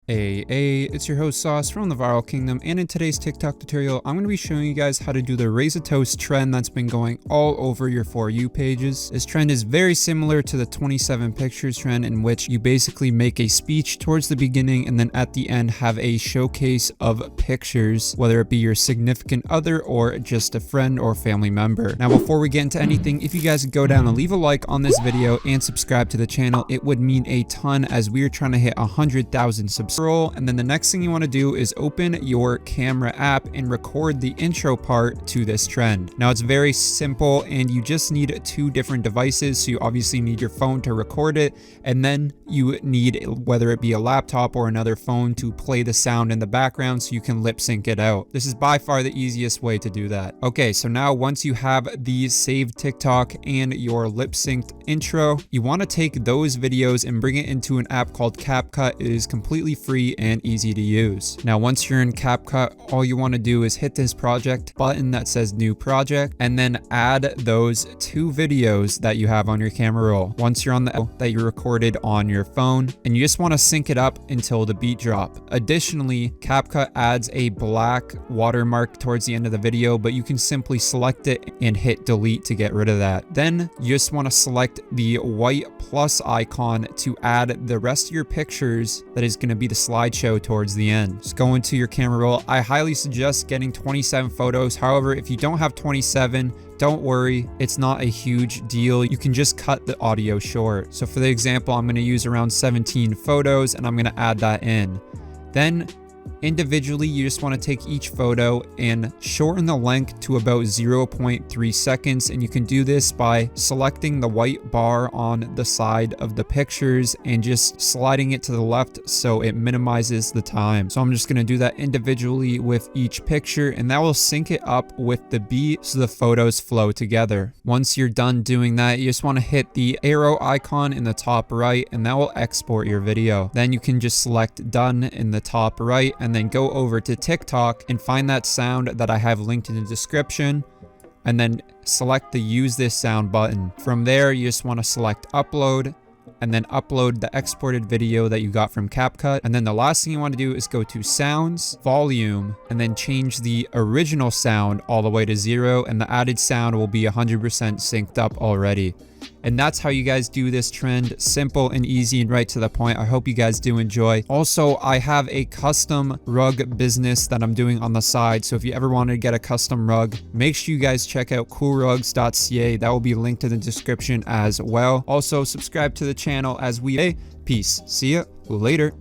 Hey, it's your host Sauce from the Viral Kingdom, and in today's TikTok tutorial, I'm going to be showing you guys how to do the Raise a Toast trend that's been going all over your For You pages. This trend is very similar to the 27 pictures trend, in which you basically make a speech towards the beginning and then at the end have a showcase of pictures, whether it be your significant other or just a friend or family member. Now, before we get into anything, if you guys could go down and leave a like on this video and subscribe to the channel, it would mean a ton as we are trying to hit 100,000 subscribers. And then the next thing you want to do is open your camera app and record the intro part to this trend. Now, it's very simple and you just need two different devices. So you obviously need your phone to record it, and then you need, whether it be a laptop or another phone, to play the sound in the background so you can lip sync it out. This is by far the easiest way to do that. Okay, so now once you have the saved TikTok and your lip synced intro, you want to take those videos and bring it into an app called CapCut. It is completely free and easy to use. Now, once you're in CapCut, all you want to do is hit this project button that says new project and then add those two videos that you have on your camera roll. Once you're on that you recorded on your phone, and you just want to sync it up until the beat drop. Additionally, CapCut adds a black watermark towards the end of the video, but you can simply select it and hit delete to get rid of that. Then you just want to select the white plus icon to add the rest of your pictures that is going to be the slideshow towards the end. Just go into your camera roll. I highly suggest getting 27 photos. However, if you don't have 27, don't worry, it's not a huge deal. You can just cut the audio short. So for the example, I'm going to use around 17 photos and I'm going to add that in. Then individually, you just want to take each photo and shorten the length to about 0.3 seconds. And you can do this by selecting the white bar on the side of the pictures and just sliding it to the left so it minimizes the time. So I'm just going to do that individually with each picture, and that will sync it up with the beat so the photos flow together. Once you're done doing that, you just want to hit the arrow icon in the top right, and that will export your video. Then you can just select done in the top right, and then go over to TikTok and find that sound that I have linked in the description, and then select the use this sound button. From there, you just want to select upload and then upload the exported video that you got from CapCut. And then the last thing you want to do is go to sounds, volume, and then change the original sound all the way to 0, and the added sound will be 100% synced up already. And that's how you guys do this trend. Simple and easy and right to the point. I hope you guys do enjoy. Also, I have a custom rug business that I'm doing on the side. So if you ever wanted to get a custom rug, make sure you guys check out coolrugs.ca. That will be linked in the description as well. Also, subscribe to the channel as we... Peace. See ya later.